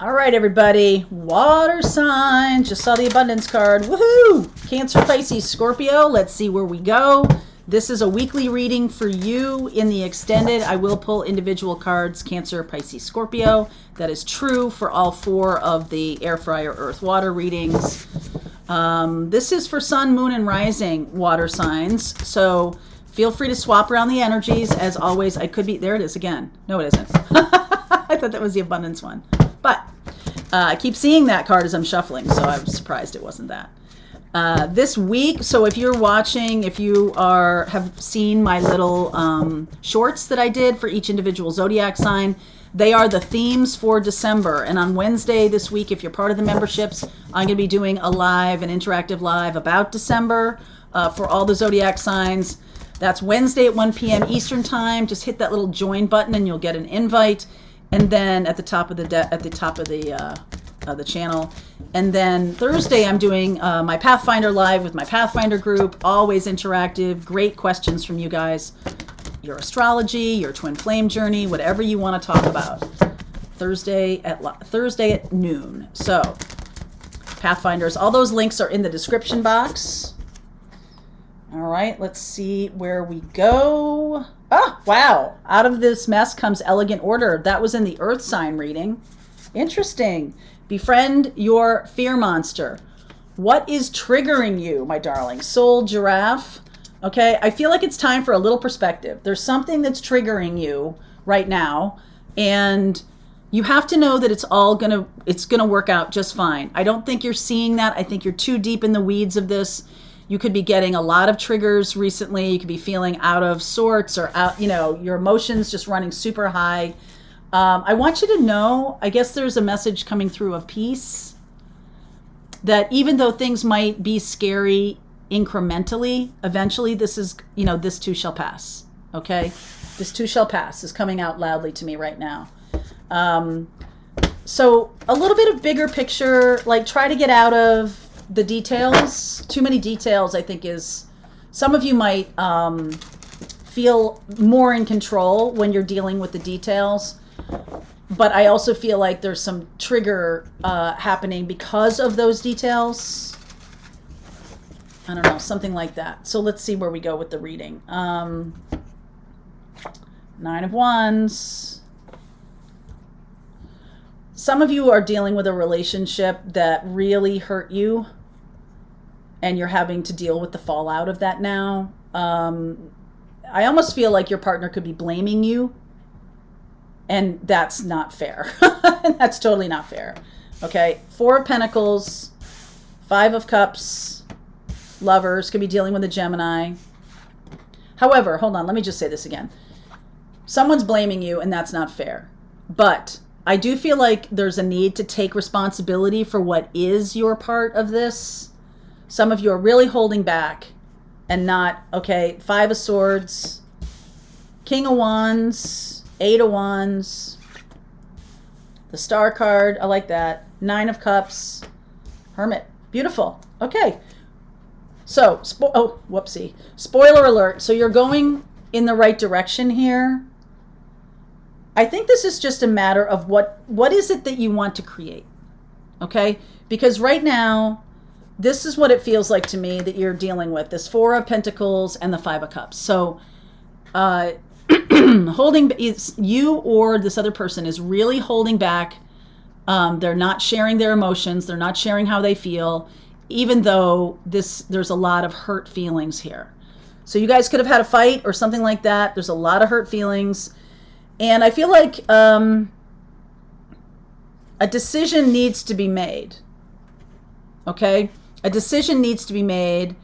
All right, everybody. Water sign. Just saw the abundance card. Woohoo! Cancer, Pisces, Scorpio. Let's see where we go. This is a weekly reading for you in the extended. I will pull individual cards, Cancer, Pisces, Scorpio. That is true for all four of the air, fire, earth, water readings. This is for sun, moon, and rising water signs. So feel free to swap around the energies. As always, I could be... There it is again. No, it isn't. I thought that was the abundance one. But I keep seeing that card as I'm shuffling, so I'm surprised it wasn't that. This week, so if you're watching, if you have seen my little shorts that I did for each individual zodiac sign, they are the themes for December. And on Wednesday this week, if you're part of the memberships, I'm going to be doing an interactive live about December for all the zodiac signs. That's Wednesday at 1 p.m. Eastern time. Just hit that little join button and you'll get an invite. And then at the top of the channel. And then Thursday, I'm doing my Pathfinder Live with my Pathfinder group. Always interactive. Great questions from you guys. Your astrology, your twin flame journey, whatever you want to talk about. Thursday at noon. So, Pathfinders. All those links are in the description box. All right, let's see where we go. Oh, wow. Out of this mess comes elegant order. That was in the earth sign reading. Interesting. Befriend your fear monster. What is triggering you, my darling? Soul giraffe. Okay, I feel like it's time for a little perspective. There's something that's triggering you right now, and you have to know that it's gonna work out just fine. I don't think you're seeing that. I think you're too deep in the weeds of this. You could be getting a lot of triggers recently. You could be feeling out of sorts or out, your emotions just running super high. I want you to know, I guess there's a message coming through of peace, that even though things might be scary incrementally, eventually this too shall pass. Okay? This too shall pass is coming out loudly to me right now. So a little bit of bigger picture, like try to get out of the details. Too many details, I think, is... Some of you might feel more in control when you're dealing with the details. But I also feel like there's some trigger happening because of those details. I don't know, something like that. So let's see where we go with the reading. 9 of Wands. Some of you are dealing with a relationship that really hurt you, and you're having to deal with the fallout of that now. I almost feel like your partner could be blaming you, and that's not fair. That's totally not fair. Okay, 4 of Pentacles, 5 of Cups, Lovers, could be dealing with a Gemini. However, hold on, let me just say this again. Someone's blaming you, and that's not fair. But I do feel like there's a need to take responsibility for what is your part of this. Some of you are really holding back and not, okay, 5 of Swords, King of Wands, 8 of Wands, the Star card, I like that, 9 of Cups, Hermit, beautiful, okay. So, whoopsie, spoiler alert, so you're going in the right direction here. I think this is just a matter of what is it that you want to create, okay? Because right now, this is what it feels like to me that you're dealing with, this 4 of Pentacles and the 5 of Cups. So you or this other person is really holding back. They're not sharing their emotions. They're not sharing how they feel, even though there's a lot of hurt feelings here. So you guys could have had a fight or something like that. There's a lot of hurt feelings. And I feel like a decision needs to be made. Okay? A decision needs to be made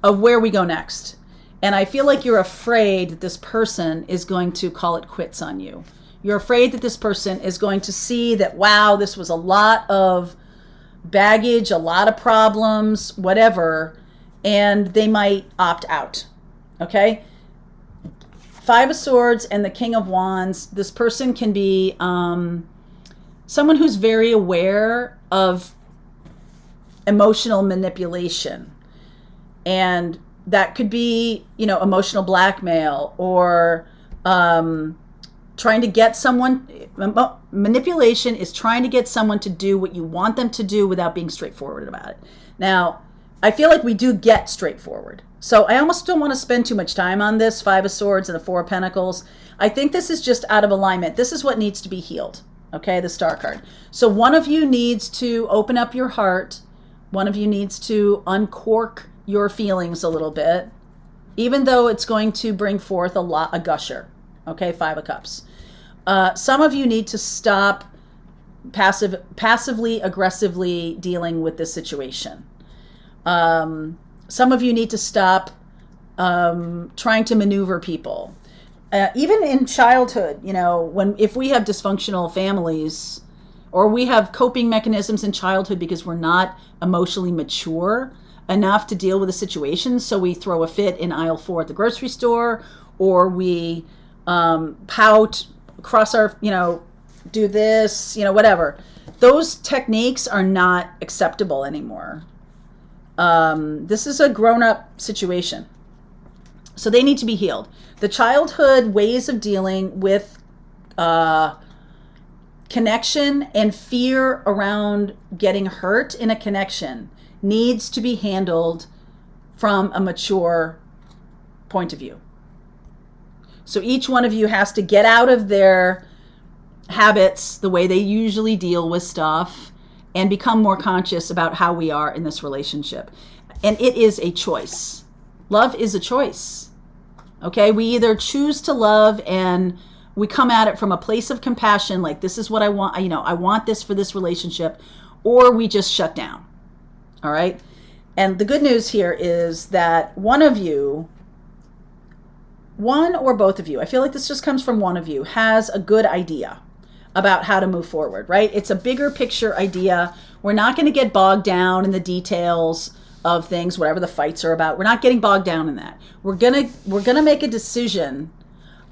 of where we go next. And I feel like you're afraid that this person is going to call it quits on you. You're afraid that this person is going to see that, wow, this was a lot of baggage, a lot of problems, whatever, and they might opt out. Okay? 5 of Swords and the King of Wands. This person can be someone who's very aware of emotional manipulation, and that could be emotional blackmail or trying to get someone, manipulation is trying to get someone to do what you want them to do without being straightforward about it. Now, I feel like we do get straightforward. So I almost don't want to spend too much time on this Five of Swords and the Four of Pentacles. I think this is just out of alignment. This is what needs to be healed. Okay, the Star card. So one of you needs to open up your heart. One of you needs to uncork your feelings a little bit, even though it's going to bring forth a gusher. Okay, Five of Cups. Some of you need to stop passively, aggressively dealing with this situation. Some of you need to stop trying to maneuver people. Even in childhood, you know, if we have dysfunctional families, or we have coping mechanisms in childhood because we're not emotionally mature enough to deal with a situation, so we throw a fit in aisle 4 at the grocery store, or we pout, cross our, do this, whatever. Those techniques are not acceptable anymore. This is a grown-up situation. So they need to be healed. The childhood ways of dealing with connection and fear around getting hurt in a connection needs to be handled from a mature point of view. So each one of you has to get out of their habits, the way they usually deal with stuff, and become more conscious about how we are in this relationship. And it is a choice. Love is a choice. Okay, we either choose to love and we come at it from a place of compassion, like this is what I want, I want this for this relationship, or we just shut down. All right. And the good news here is that one of you, one or both of you, I feel like this just comes from one of you, has a good idea about how to move forward, right? It's a bigger picture idea. We're not going to get bogged down in the details of things, whatever the fights are about. We're not getting bogged down in that. We're going to make a decision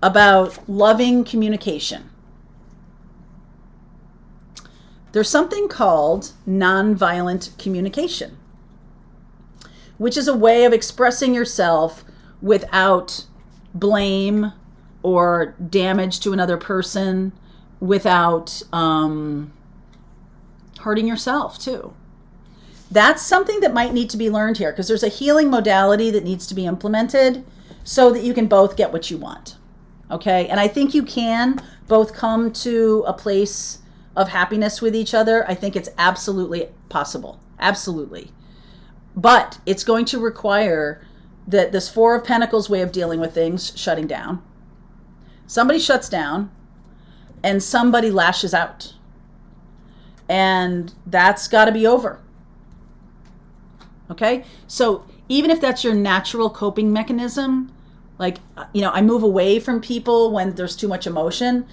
about loving communication. There's something called nonviolent communication, which is a way of expressing yourself without blame or damage to another person, without hurting yourself too. That's something that might need to be learned here, because there's a healing modality that needs to be implemented so that you can both get what you want. Okay, and I think you can both come to a place of happiness with each other. I think it's absolutely possible. Absolutely. But it's going to require that this Four of Pentacles way of dealing with things shutting down. Somebody shuts down and somebody lashes out. And that's got to be over. Okay? So even if that's your natural coping mechanism, like, I move away from people when there's too much emotion,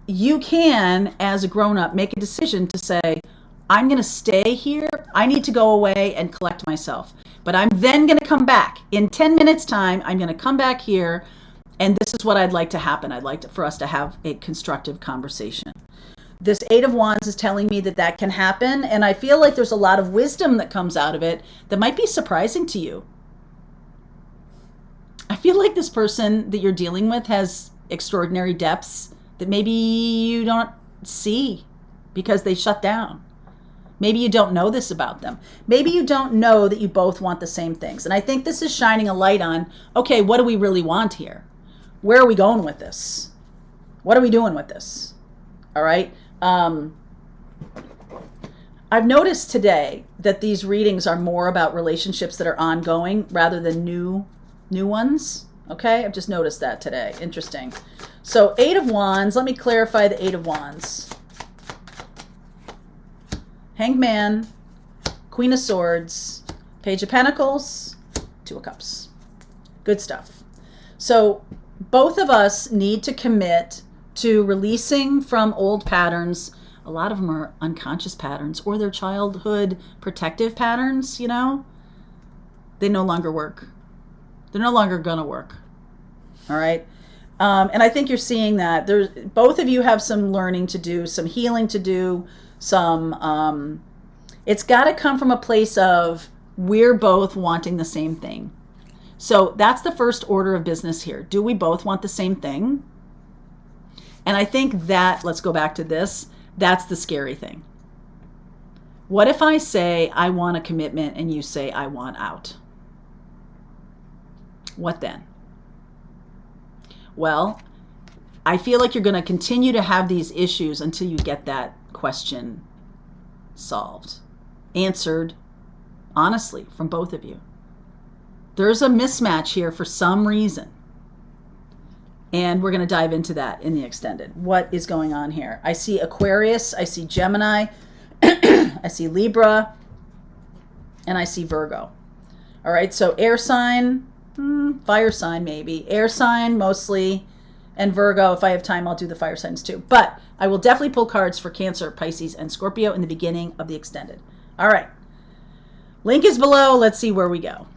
you can, as a grown-up, make a decision to say, I'm going to stay here. I need to go away and collect myself. But I'm then going to come back. In 10 minutes time, I'm going to come back here, and this is what I'd like to happen. I'd like for us to have a constructive conversation. This Eight of Wands is telling me that can happen, and I feel like there's a lot of wisdom that comes out of it that might be surprising to you. I feel like this person that you're dealing with has extraordinary depths that maybe you don't see because they shut down. Maybe you don't know this about them. Maybe you don't know that you both want the same things. And I think this is shining a light on, okay, what do we really want here? Where are we going with this? What are we doing with this? All right. I've noticed today that these readings are more about relationships that are ongoing rather than new ones. Okay, I've just noticed that today. Interesting. So Eight of Wands, let me clarify the Eight of Wands. Hanged Man, Queen of Swords, Page of Pentacles, Two of Cups. Good stuff. So both of us need to commit to releasing from old patterns. A lot of them are unconscious patterns, or their childhood protective patterns, They no longer work. They're no longer going to work. All right. And I think you're seeing that. Both of you have some learning to do, some healing to do, it's got to come from a place of we're both wanting the same thing. So that's the first order of business here. Do we both want the same thing? And I think that, let's go back to this, that's the scary thing. What if I say I want a commitment and you say I want out? What then? Well, I feel like you're going to continue to have these issues until you get that question solved, answered honestly from both of you. There's a mismatch here for some reason. And we're going to dive into that in the extended. What is going on here? I see Aquarius, I see Gemini, I see Libra, and I see Virgo. All right, so air sign, fire sign maybe. Air sign mostly, and Virgo. If I have time, I'll do the fire signs too. But I will definitely pull cards for Cancer, Pisces, and Scorpio in the beginning of the extended. All right, link is below. Let's see where we go.